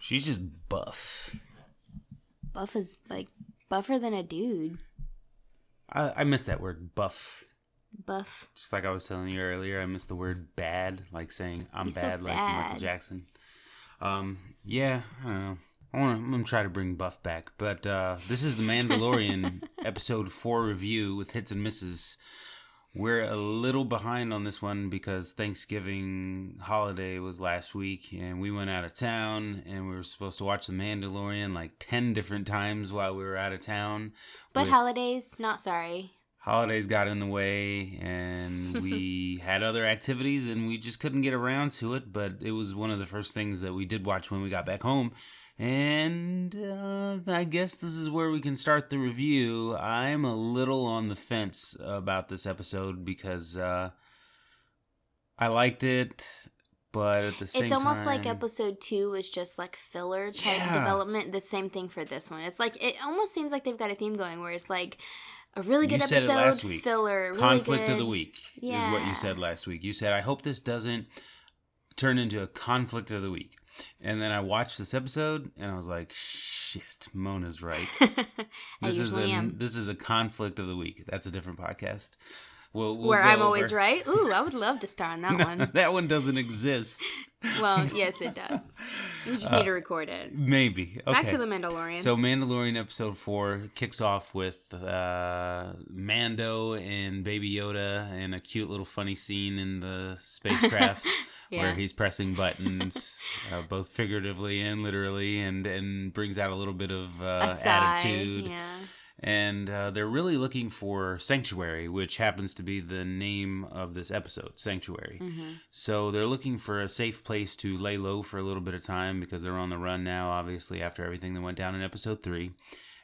She's just buff. Buff is like buffer than a dude. I miss that word, buff. Buff. Just like I was telling you earlier, I miss the word bad, like saying I'm You're bad, so like bad. Michael Jackson. Yeah, I don't know. I'm gonna try to bring Buff back, but this is the Mandalorian episode 4 review with hits and misses. We're a little behind on this one because Thanksgiving holiday was last week, and we went out of town, and we were supposed to watch the Mandalorian like 10 different times while we were out of town. But holidays, not sorry. Holidays got in the way, and we had other activities, and we just couldn't get around to it. But it was one of the first things that we did watch when we got back home. And I guess this is where we can start the review. I'm a little on the fence about this episode because I liked it, but at the same time... It's almost like episode 2 was just like filler type development. The same thing for this one. It's like, it almost seems like they've got a theme going where it's like... A really good episode, said it last week. Filler, really conflict good. of the week is what you said last week. You said, I hope this doesn't turn into a conflict of the week. And then I watched this episode, and I was like, shit, Mona's right. This is a conflict of the week. That's a different podcast. We'll where I'm always right? Ooh, I would love to star on that one. That one doesn't exist. Well, yes, it does. We just need to record it. Maybe. Okay. Back to the Mandalorian. So Mandalorian episode 4 kicks off with Mando and Baby Yoda in a cute little funny scene in the spacecraft where he's pressing buttons, both figuratively and literally, and brings out a little bit of attitude. Yeah. And they're really looking for Sanctuary, which happens to be the name of this episode, Sanctuary. Mm-hmm. So they're looking for a safe place to lay low for a little bit of time because they're on the run now, obviously, after everything that went down in episode 3.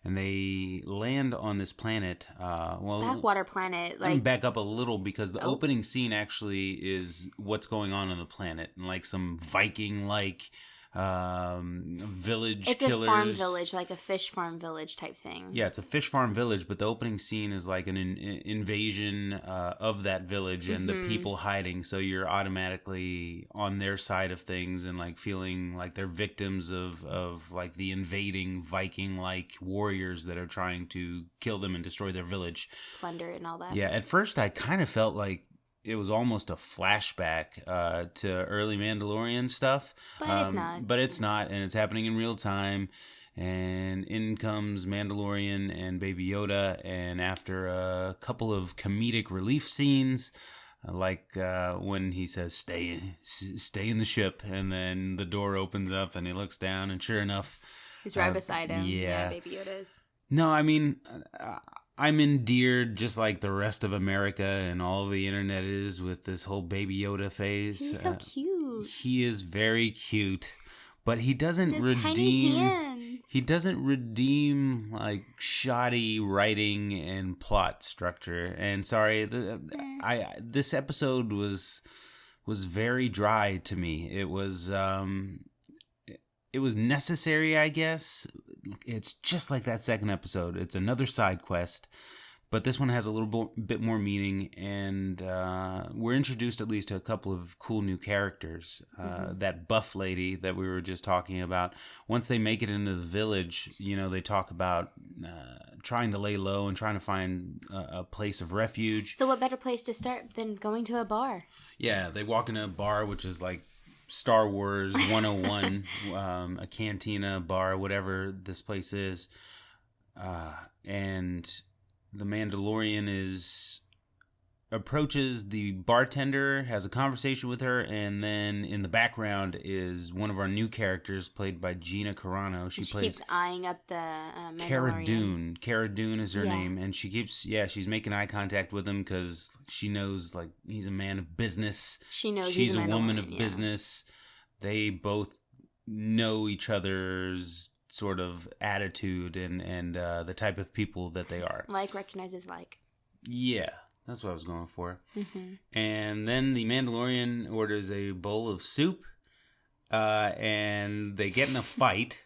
And they land on this planet. Backwater planet. Let me back up a little because the opening scene actually is what's going on the planet. And like some Viking-like... village it's killers. A farm village, like a fish farm village type thing. Yeah, it's a fish farm village, but the opening scene is like an invasion of that village and the people hiding, so you're automatically on their side of things and like feeling like they're victims of like the invading Viking-like warriors that are trying to kill them and destroy their village. Plunder and all that. Yeah, at first I kind of felt like it was almost a flashback to early Mandalorian stuff. But it's not. But it's not, and it's happening in real time. And in comes Mandalorian and Baby Yoda, and after a couple of comedic relief scenes, like when he says, stay in the ship, and then the door opens up, and he looks down, and sure enough... He's right beside him. Yeah, Baby Yoda is. No, I mean... I'm endeared just like the rest of America and all of the internet is with this whole Baby Yoda phase. He's so cute. He is very cute, but he doesn't His tiny hands. He doesn't redeem like shoddy writing and plot structure. And sorry, this episode was very dry to me. It was necessary, I guess. It's just like that second episode. It's another side quest, but this one has a little bit more meaning, and we're introduced at least to a couple of cool new characters. That buff lady that we were just talking about, once they make it into the village, they talk about trying to lay low and trying to find a place of refuge. So what better place to start than going to a bar? Yeah, they walk into a bar, which is like Star Wars 101, a cantina, bar, whatever this place is. And the Mandalorian approaches the bartender, has a conversation with her, and then in the background is one of our new characters played by Gina Carano. She keeps eyeing up the Mandalorian. Cara Dune. Cara Dune is her name, and she's making eye contact with him because she knows like he's a man of business. She knows she's a woman of business. They both know each other's sort of attitude and the type of people that they are. Like recognizes like. Yeah. That's what I was going for. Mm-hmm. And then the Mandalorian orders a bowl of soup, and they get in a fight.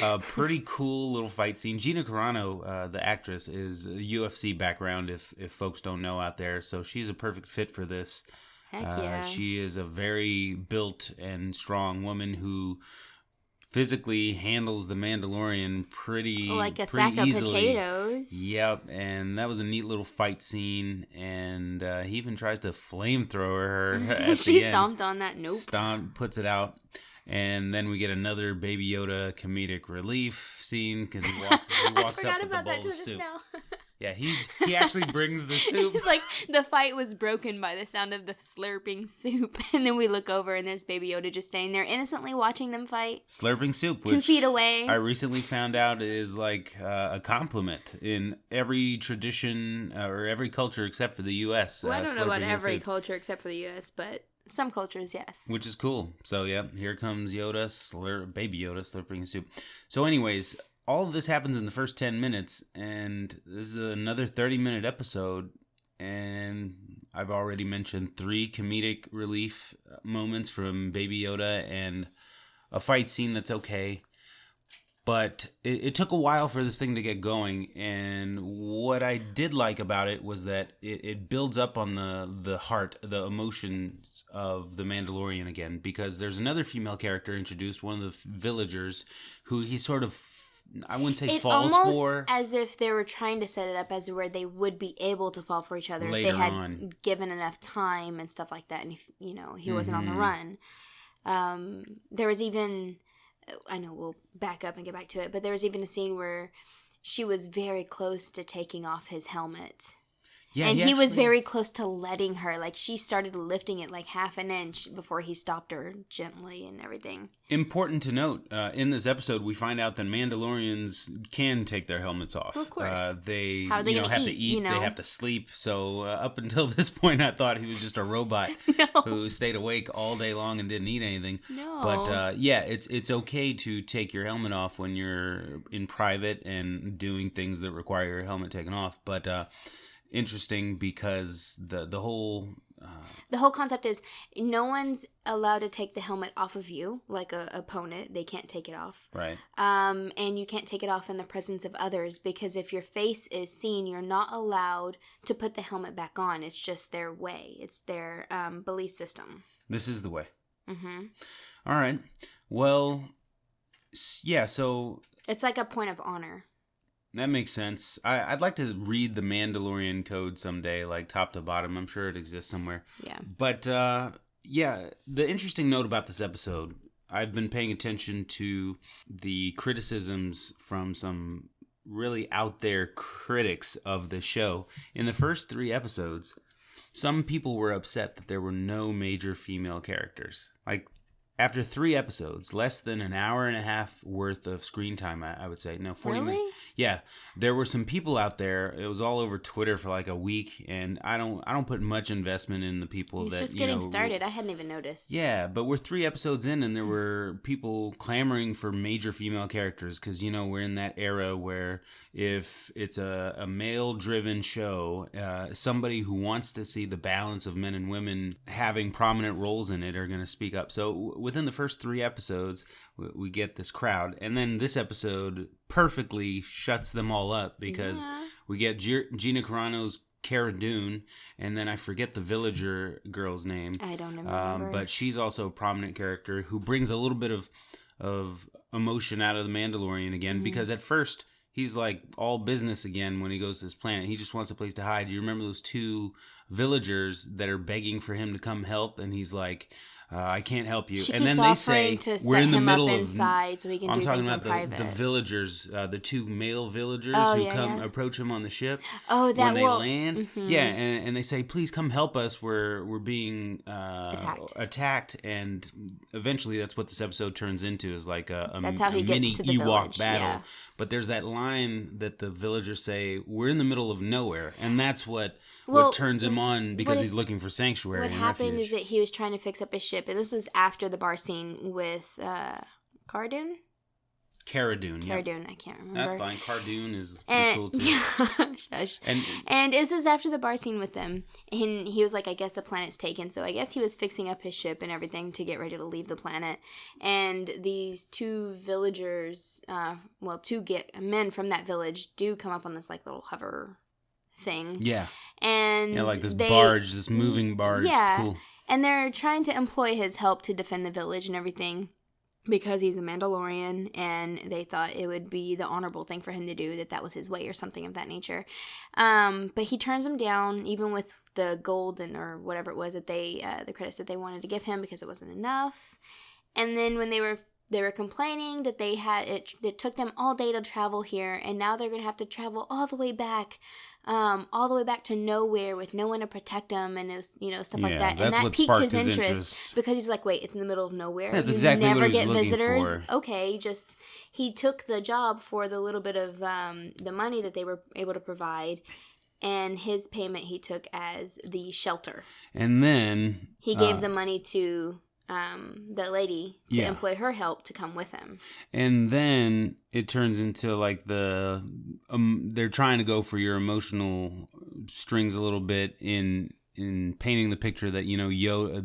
A pretty cool little fight scene. Gina Carano, the actress, is a UFC background, if folks don't know out there. So she's a perfect fit for this. Heck yeah. She is a very built and strong woman who physically handles the Mandalorian pretty like a pretty sack of easily. potatoes. Yep, and that was a neat little fight scene, and he even tries to flamethrower her at She the end. stomped on that. Nope. Puts it out, and then we get another Baby Yoda comedic relief scene because he walks I up forgot with about the that bowl too of just soup. now. Yeah, he actually brings the soup. It's like the fight was broken by the sound of the slurping soup, and then we look over and there's Baby Yoda just standing there innocently watching them fight. Slurping soup, 2 which feet away. I recently found out is like a compliment in every tradition or every culture except for the U.S. Well, I don't know about slurping your every food, culture except for the U.S., but some cultures, yes. which is cool. So yeah, here comes Yoda, Baby Yoda slurping soup. So anyways, all of this happens in the first 10 minutes, and this is another 30-minute episode, and I've already mentioned 3 comedic relief moments from Baby Yoda and a fight scene that's okay. But it took a while for this thing to get going, and what I did like about it was that it builds up on the heart, the emotions of the Mandalorian again, because there's another female character introduced, one of the villagers, who he sort of, I wouldn't say falls almost for. As if they were trying to set it up as where they would be able to fall for each other Later if they had on. given enough time and stuff like that, and if he wasn't on the run. There was even, I know we'll back up and get back to it, but there was even a scene where she was very close to taking off his helmet. Yeah, and he was very close to letting her. Like, she started lifting it like half an inch before he stopped her gently and everything. Important to note, in this episode, we find out that Mandalorians can take their helmets off. Of course. They How are they have to eat, eat, they have to sleep. So up until this point, I thought he was just a robot who stayed awake all day long and didn't eat anything. No. But yeah, it's okay to take your helmet off when you're in private and doing things that require your helmet taken off. But interesting because the whole concept is no one's allowed to take the helmet off of you, like a opponent. They can't take it off, right? And you can't take it off in the presence of others, because if your face is seen, you're not allowed to put the helmet back on. It's just their way. It's their belief system. This is the way. Mm-hmm. All right. Well, yeah. So it's like a point of honor. That makes sense. I'd like to read the Mandalorian code someday, like top to bottom. I'm sure it exists somewhere. Yeah. But, yeah, the interesting note about this episode, I've been paying attention to the criticisms from some really out there critics of the show. In the first 3 episodes, some people were upset that there were no major female characters. Like, after 3 episodes, less than an hour and a half worth of screen time, I would say. No, 40 really? minutes. Yeah, there were some people out there. It was all over Twitter for like a week, and I don't put much investment in the people He's that just getting started. I hadn't even noticed. Yeah, but we're 3 episodes in, and there were people clamoring for major female characters because we're in that era where if it's a male-driven show, somebody who wants to see the balance of men and women having prominent roles in it are going to speak up. So within the first 3 episodes, we get this crowd, and then this episode perfectly shuts them all up because we get Gina Carano's Cara Dune, and then I forget the villager girl's name. I don't remember. But she's also a prominent character who brings a little bit of emotion out of the Mandalorian again, because at first he's like all business again when he goes to this planet. He just wants a place to hide. You remember those 2 villagers that are begging for him to come help, and he's like, I can't help you. She and keeps then they say we're in the middle of inside so he can I'm do talking things about in the private. villagers, the 2 male villagers approach him on the ship. Oh, that when they will land. Mm-hmm. Yeah, and they say, please come help us. We're being attacked, and eventually that's what this episode turns into, is like a mini Ewok battle. Yeah. But there's that line that the villagers say, we're in the middle of nowhere, and that's what turns him on, because he's looking for sanctuary. What happened is that he was trying to fix up his ship, and this was after the bar scene with Cara Dune, I can't remember. That's fine. Cara Dune is cool too. Shush. And this is after the bar scene with them, and he was like, I guess the planet's taken, so I guess he was fixing up his ship and everything to get ready to leave the planet, and these 2 villagers, 2 men from that village do come up on this like little hover thing. Yeah. And like this barge, this moving barge. Yeah. It's cool. And they're trying to employ his help to defend the village and everything. because he's a Mandalorian, and they thought it would be the honorable thing for him to do, that was his way or something of that nature. But he turns him down, even with the gold or whatever it was that they, the credits that they wanted to give him, because it wasn't enough. And then when they were complaining that they had it took them all day to travel here, and now they're going to have to travel all the way back to nowhere with no one to protect them, and it was, stuff like that. And that piqued his interest because he's like, wait, it's in the middle of nowhere. That's exactly what he was looking visitors. for. Okay, he took the job for the little bit of the money that they were able to provide, and his payment he took as the shelter. And then he gave the money to the lady to employ her help to come with him. And then it turns into like they're trying to go for your emotional strings a little bit in painting the picture that,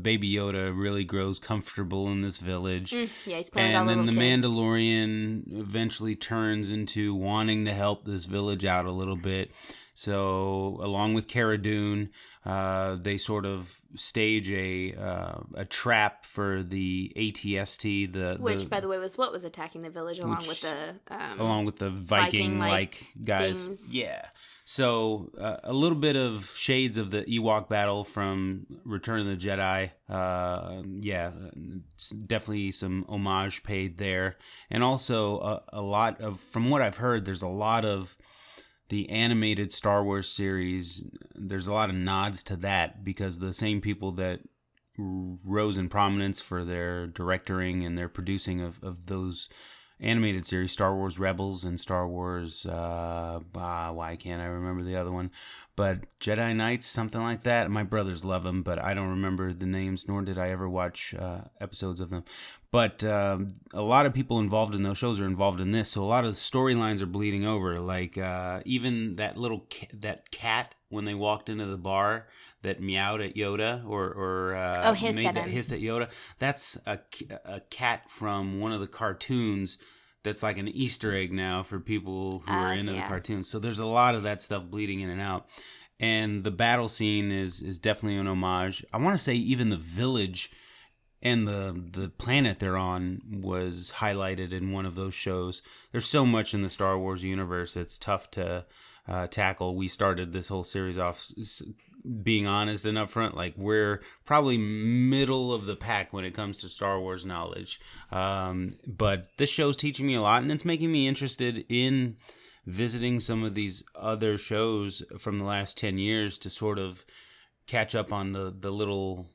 baby Yoda really grows comfortable in this village. Yeah, he's playing with all the little kids. And then the Mandalorian eventually turns into wanting to help this village out a little bit. So, along with Cara Dune, they sort of stage a trap for the ATST, which, by the way, was what was attacking the village, along with the Viking-like guys. Things. Yeah. So, a little bit of shades of the Ewok battle from Return of the Jedi. It's definitely some homage paid there, and also a lot of, from what I've heard, there's a lot of the animated Star Wars series, there's a lot of nods to that, because the same people that rose in prominence for their directing and their producing of those animated series, Star Wars Rebels and Star Wars, why can't I remember the other one? But Jedi Knights, something like that. My brothers love them, but I don't remember the names, nor did I ever watch episodes of them. But a lot of people involved in those shows are involved in this, so a lot of the storylines are bleeding over. Like even that cat, when they walked into the bar that meowed at Yoda or made that hiss at Yoda, that's a cat from one of the cartoons. That's like an Easter egg now for people who are into the cartoons. So there's a lot of that stuff bleeding in and out. And the battle scene is definitely an homage. I want to say even the village and the planet they're on was highlighted in one of those shows. There's so much in the Star Wars universe, it's tough to tackle. We started this whole series off being honest and upfront, like we're probably middle of the pack when it comes to Star Wars knowledge. But this show's teaching me a lot, and it's making me interested in visiting some of these other shows from the last 10 years to sort of catch up on the little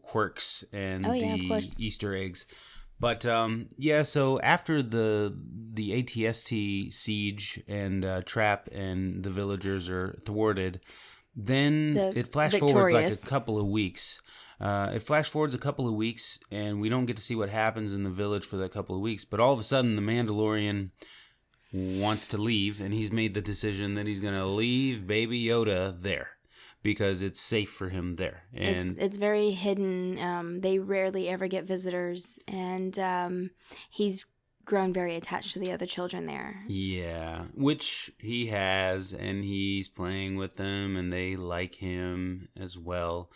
quirks and the Easter eggs. But so after the ATST siege and trap and the villagers are thwarted, then it flash forwards like a couple of weeks. It flash forwards a couple of weeks, and we don't get to see what happens in the village for that couple of weeks. But all of a sudden, the Mandalorian wants to leave, and he's made the decision that he's going to leave Baby Yoda there, because it's safe for him there. And it's very hidden. They rarely ever get visitors, and he's grown very attached to the other children there. Yeah, which he has, and he's playing with them, and they like him as well.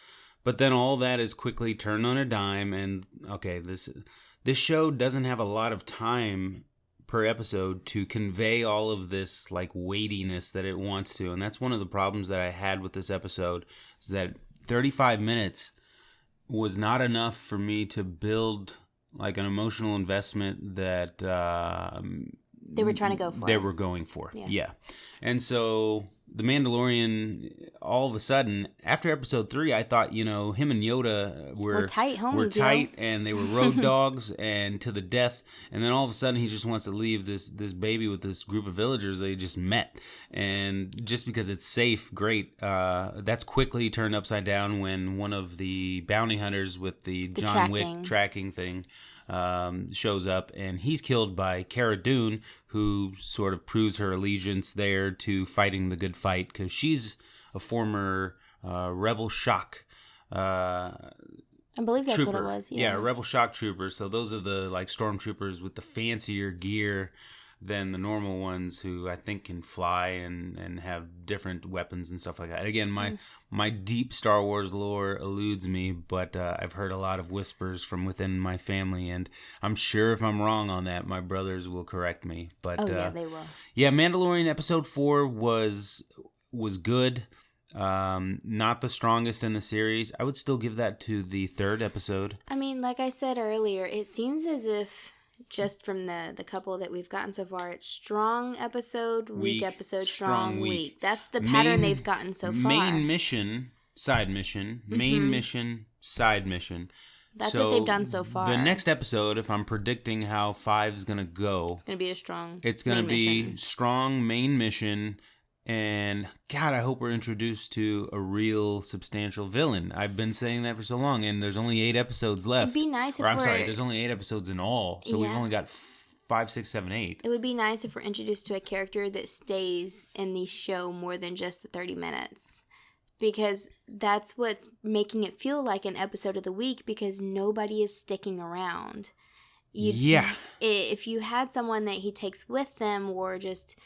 But then all that is quickly turned on a dime, and okay, this show doesn't have a lot of time per episode to convey all of this like weightiness that it wants to. And that's one of the problems that I had with this episode, is that 35 minutes was not enough for me to build like an emotional investment that they were trying to go for. They were going for. Yeah. And so The Mandalorian, all of a sudden, after episode 3, I thought, him and Yoda were tight homies. Were tight, and they were road dogs and to the death. And then all of a sudden, he just wants to leave this baby with this group of villagers they just met. And just because it's safe, great. That's quickly turned upside down when one of the bounty hunters with the John Wick tracking thing shows up, and he's killed by Cara Dune, who sort of proves her allegiance there to fighting the good fight, because she's a former Rebel Shock I believe that's trooper. What it was. Yeah, Rebel Shock trooper. So those are the like stormtroopers with the fancier gear. than the normal ones, who I think can fly and have different weapons and stuff like that. Again, my deep Star Wars lore eludes me, but I've heard a lot of whispers from within my family, and I'm sure if I'm wrong on that, my brothers will correct me. But yeah, they will. Yeah, Mandalorian episode 4 was good. Not the strongest in the series. I would still give that to the 3rd episode. I mean, like I said earlier, it seems as if just from the couple that we've gotten so far, it's strong episode, weak episode, strong, weak. That's the pattern they've gotten so far. Main mission, side mission, main mission, side mission. That's what they've done so far. The next episode, if I'm predicting how 5 is going to go, it's going to be a strong It's going to be strong main mission. And God, I hope we're introduced to a real substantial villain. I've been saying that for so long, and there's only 8 episodes left. It'd be nice there's only 8 episodes in all, so we've only got 5, 6, 7, 8. It would be nice if we're introduced to a character that stays in the show more than just the 30 minutes. Because that's what's making it feel like an episode of the week, because nobody is sticking around. If you had someone that he takes with them, or just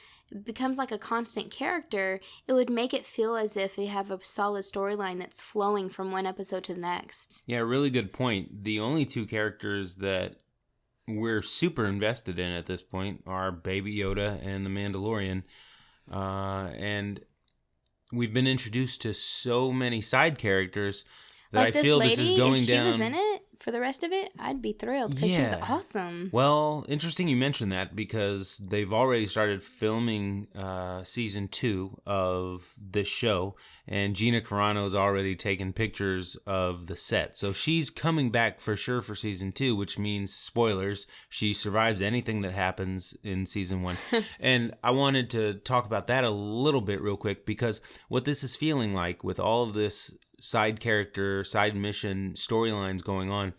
becomes like a constant character, it would make it feel as if they have a solid storyline that's flowing from one episode to the next. Yeah, really good point. The only 2 characters that we're super invested in at this point are Baby Yoda and the Mandalorian. And we've been introduced to so many side characters that I feel this is going down. If she was in it for the rest of it, I'd be thrilled, because she's awesome. Well, interesting you mentioned that, because they've already started filming season 2 of this show, and Gina Carano's already taken pictures of the set. So she's coming back for sure for season 2, which means, spoilers, she survives anything that happens in season 1. And I wanted to talk about that a little bit real quick, because what this is feeling like with all of this side character, side mission storylines going on,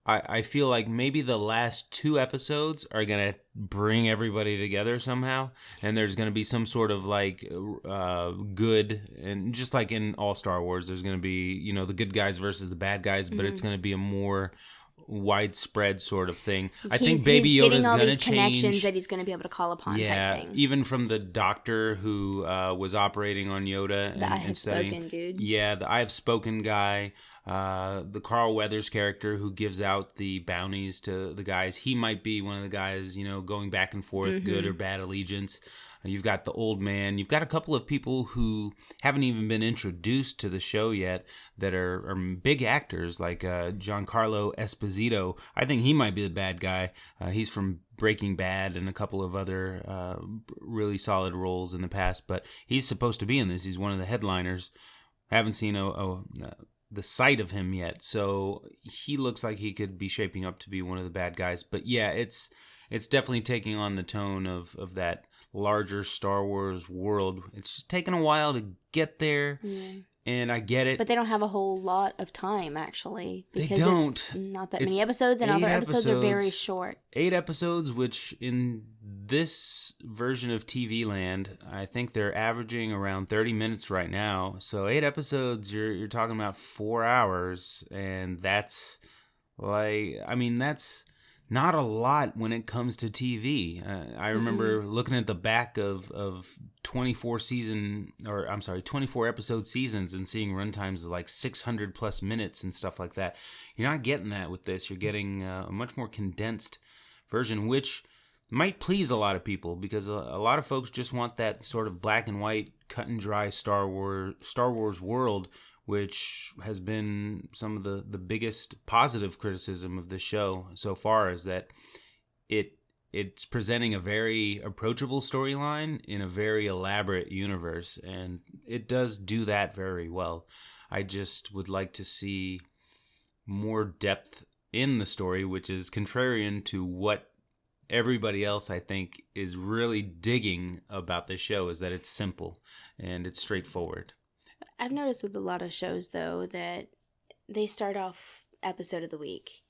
I feel like maybe the last 2 episodes are going to bring everybody together somehow, and there's going to be some sort of like good, and just like in all Star Wars, there's going to be, the good guys versus the bad guys, but it's going to be a more widespread sort of thing. I think Baby Yoda is going to change. Connections that he's going to be able to call upon. Yeah, type thing. Even from the doctor who was operating on Yoda the I Have Spoken dude. Yeah, the I Have Spoken guy. The Carl Weathers character who gives out the bounties to the guys. He might be one of the guys, going back and forth, good or bad allegiance. You've got the old man. You've got a couple of people who haven't even been introduced to the show yet that are big actors, like Giancarlo Esposito. I think he might be the bad guy. He's from Breaking Bad and a couple of other really solid roles in the past, but he's supposed to be in this. He's one of the headliners. Haven't seen the sight of him yet, so he looks like he could be shaping up to be one of the bad guys. But yeah, it's definitely taking on the tone of that larger Star Wars world. It's just taken a while to get there, and I get it. But they don't have a whole lot of time, actually. Because they don't. It's not that many episodes, and other episodes are very short. 8 episodes, which in this version of TV land, I think they're averaging around 30 minutes right now. So 8 episodes, you're talking about 4 hours, and that's not a lot when it comes to TV. I remember looking at the back of 24 episode seasons and seeing runtimes of like 600 plus minutes and stuff like that. You're not getting that with this. You're getting a much more condensed version, which might please a lot of people, because a lot of folks just want that sort of black and white, cut and dry Star Wars world, which has been some of the biggest positive criticism of this show so far, is that it's presenting a very approachable storyline in a very elaborate universe, and it does do that very well. I just would like to see more depth in the story, which is contrarian to what everybody else, I think, is really digging about this show, is that it's simple and it's straightforward. I've noticed with a lot of shows, though, that they start off episode of the week,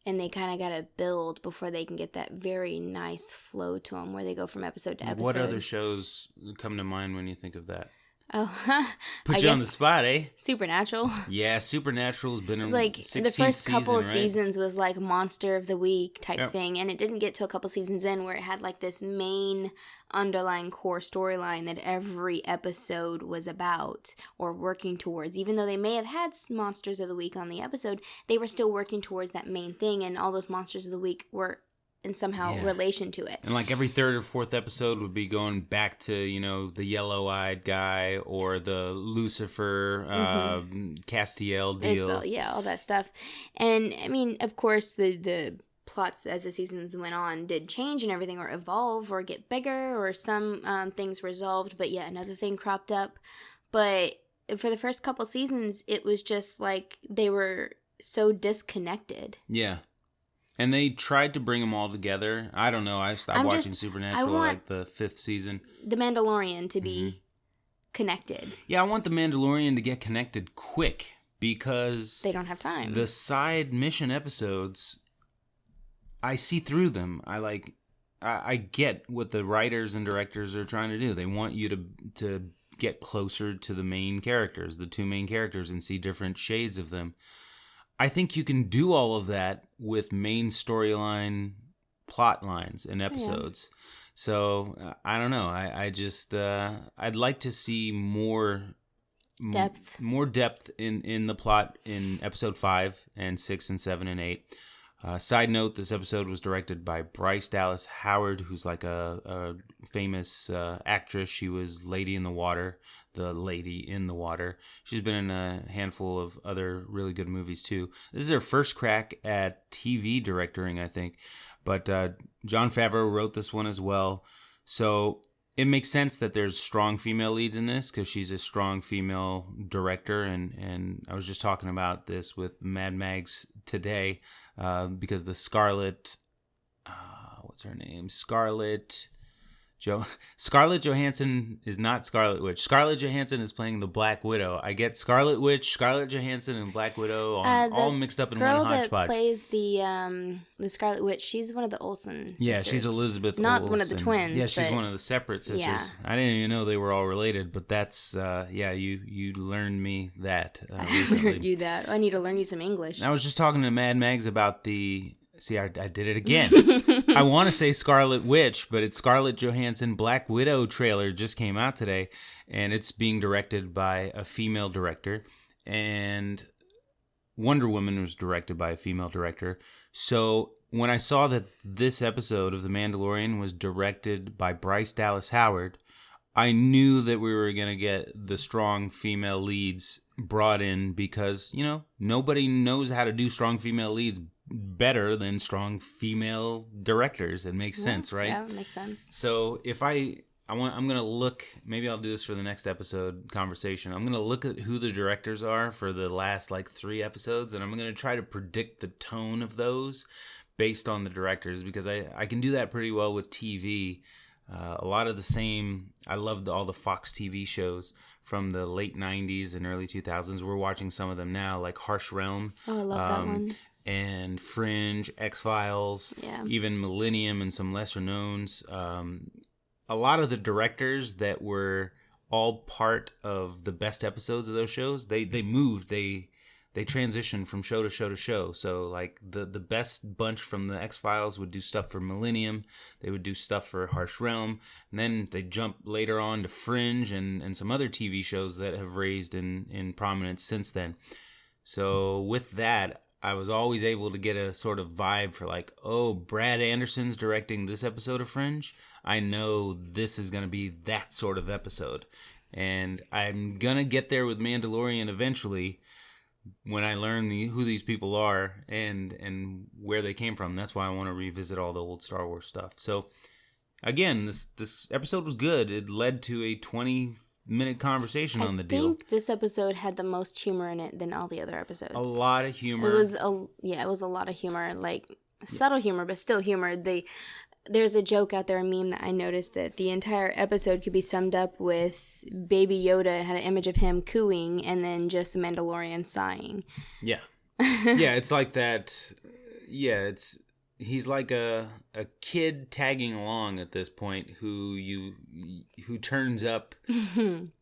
and they kind of got to build before they can get that very nice flow to them, where they go from episode to episode. What other shows come to mind when you think of that? Oh, Put you on the spot, eh? Supernatural. Yeah, Supernatural's been in like 16th the first couple of right? seasons was like Monster of the Week type Yep. thing, and it didn't get to a couple seasons in where it had like this main underlying core storyline that every episode was about or working towards. Even though they may have had Monsters of the Week on the episode, they were still working towards that main thing, and all those Monsters of the Week were in somehow relation to it. And like every third or fourth episode would be going back to, you know, the yellow-eyed guy or the Lucifer Castiel deal. All that stuff. And I mean, of course, the plots as the seasons went on did change and everything, or evolve or get bigger, or some things resolved, but yet another thing cropped up. But for the first couple seasons, it was just like they were so disconnected. Yeah. And they tried to bring them all together. I don't know. I stopped watching Supernatural like the 5th season. The Mandalorian to be connected. Yeah, I want the Mandalorian to get connected quick because they don't have time. The side mission episodes, I see through them. I get what the writers and directors are trying to do. They want you to get closer to the main characters, the two main characters, and see different shades of them. I think you can do all of that with main storyline plot lines and episodes. Yeah. So, I don't know. I just, I'd like to see more depth. More depth in the plot in episode 5 and 6 and 7 and 8. Side note, this episode was directed by Bryce Dallas Howard, who's like a famous actress. She was Lady in the Water. She's been in a handful of other really good movies, too. This is her first crack at TV directing, I think. But Jon Favreau wrote this one as well. So it makes sense that there's strong female leads in this because she's a strong female director. And I was just talking about this with Mad Mags today. Because the Scarlett, what's her name? Scarlett Johansson is not Scarlet Witch. Scarlett Johansson is playing the Black Widow. I get Scarlet Witch, Scarlett Johansson, and Black Widow all mixed up in one hodgepodge. The girl that plays the Scarlet Witch, she's one of the Olsen sisters. Yeah, she's Elizabeth Not Olsen. one of the twins. Yeah, she's one of the separate sisters. Yeah. I didn't even know they were all related, but that's, you learned me that recently. I learned you that. I need to learn you some English. I was just talking to Mad Mags about See, I did it again. I want to say Scarlet Witch, but it's Scarlett Johansson Black Widow trailer just came out today, and it's being directed by a female director, and Wonder Woman was directed by a female director. So when I saw that this episode of The Mandalorian was directed by Bryce Dallas Howard, I knew that we were going to get the strong female leads brought in because, nobody knows how to do strong female leads better than strong female directors. It makes sense, right? Yeah, it makes sense. So if I'm going to look, maybe I'll do this for the next episode conversation. I'm going to look at who the directors are for the last 3 episodes, and I'm going to try to predict the tone of those based on the directors because I can do that pretty well with TV. A lot of the same, I loved all the Fox TV shows from the late 90s and early 2000s. We're watching some of them now, like Harsh Realm. Oh, I love that one. And Fringe, X-Files, even Millennium and some lesser knowns. A lot of the directors that were all part of the best episodes of those shows, they moved, they transitioned from show to show to show. So the best bunch from the X-Files would do stuff for Millennium, they would do stuff for Harsh Realm, and then they jump later on to Fringe and some other TV shows that have raised in prominence since then. So with that, I was always able to get a sort of vibe for Brad Anderson's directing this episode of Fringe. I know this is going to be that sort of episode. And I'm going to get there with Mandalorian eventually when I learn who these people are and where they came from. That's why I want to revisit all the old Star Wars stuff. So again, this episode was good. It led to a 20-minute conversation on the deal. I think this episode had the most humor in it than all the other episodes. A lot of humor. It was a lot of humor, subtle humor, but still humor. There's a joke out there, a meme that I noticed that the entire episode could be summed up with Baby Yoda had an image of him cooing and then just a Mandalorian sighing. Yeah. Yeah, it's like that. Yeah, he's like a kid tagging along at this point who turns up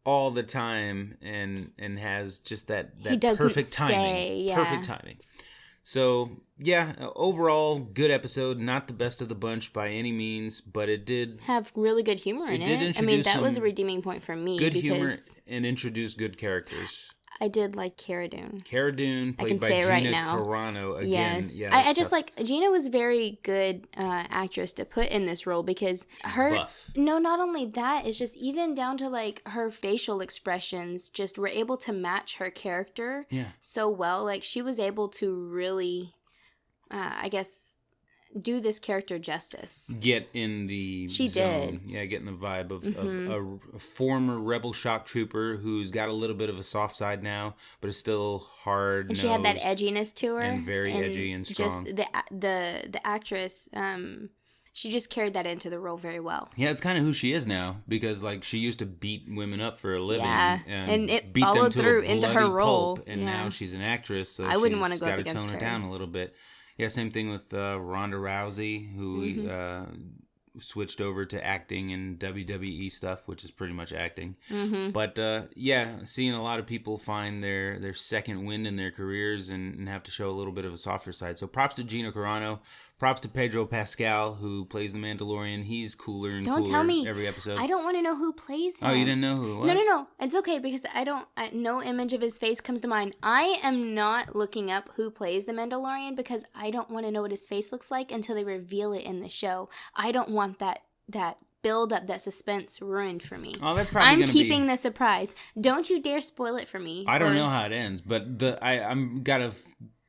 all the time and has just that perfect timing. Yeah. Perfect timing. So, yeah, overall, good episode. Not the best of the bunch by any means, but it did have really good humor in it. I mean, that was a redeeming point for me. Good humor and introduce good characters. I did like Cara Dune. Cara Dune, played by Gina Carano again. Yes. Yeah, I just like Gina was a very good actress to put in this role because her buff. No, not only that, it's just even down to like her facial expressions just were able to match her character so well. Like she was able to really I guess do this character justice. Get in the She zone. did. Yeah, get in the vibe of a former rebel shock trooper who's got a little bit of a soft side now, but is still hard. And she had that edginess to her. And very edgy and strong. Just the actress, she just carried that into the role very well. Yeah, it's kind of who she is now because like she used to beat women up for a living. Yeah, and it followed through into her role. And now she's an actress, so I wouldn't want to go got up to against tone her. it down a little bit. Yeah, same thing with Ronda Rousey, who switched over to acting and WWE stuff, which is pretty much acting. But yeah, seeing a lot of people find their second wind in their careers and have to show a little bit of a softer side. So props to Gina Carano. Props to Pedro Pascal, who plays the Mandalorian. He's cooler and Don't cooler tell me. every episode. I don't want to know who plays him. Oh, you didn't know who it was? No. It's okay because no image of his face comes to mind. I am not looking up who plays the Mandalorian because I don't want to know what his face looks like until they reveal it in the show. I don't want that build up, that suspense ruined for me. Oh, that's probably I'm gonna keeping the surprise. Don't you dare spoil it for me. I don't know how it ends, but I'm got a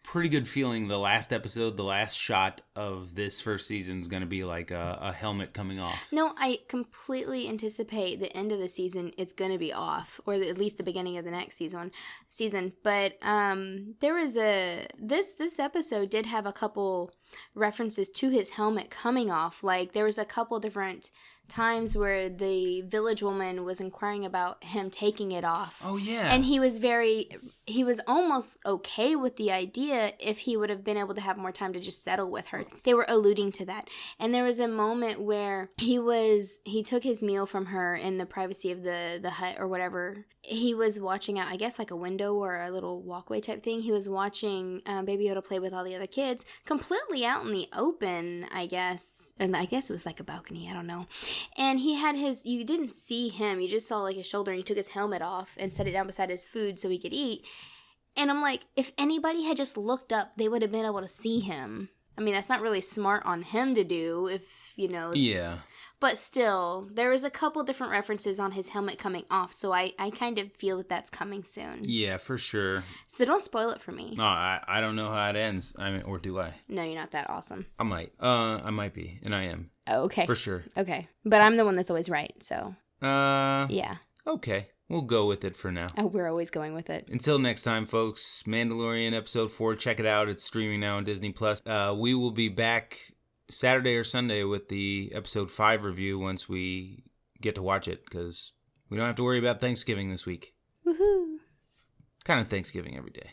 pretty good feeling the last episode, the last shot of this first season is going to be like a helmet coming off. No, I completely anticipate the end of the season it's going to be off, or at least the beginning of the next season. But there was this episode did have a couple references to his helmet coming off. Like there was a couple different times where the village woman was inquiring about him taking it off. Oh yeah. And he was almost okay with the idea if he would have been able to have more time to just settle with her. They were alluding to that. And there was a moment where he took his meal from her in the privacy of the hut or whatever. He was watching out, I guess like a window or a little walkway type thing. He was watching Baby Yoda play with all the other kids completely out in the open, I guess. And I guess it was like a balcony, I don't know. And he had you didn't see him, you just saw like his shoulder, and he took his helmet off and set it down beside his food so he could eat. And I'm like, if anybody had just looked up, they would have been able to see him. I mean, that's not really smart on him to do if, Yeah. But still, there was a couple different references on his helmet coming off, so I kind of feel that that's coming soon. Yeah, for sure. So don't spoil it for me. No, I don't know how it ends. I mean, or do I? No, you're not that awesome. I might be, and I am. Oh, okay. For sure. Okay. But I'm the one that's always right, so. Yeah. Okay. We'll go with it for now. Oh, we're always going with it. Until next time, folks, Mandalorian Episode 4, check it out. It's streaming now on Disney+. We will be back Saturday or Sunday with the Episode 5 review once we get to watch it, because we don't have to worry about Thanksgiving this week. Woohoo! Kind of Thanksgiving every day.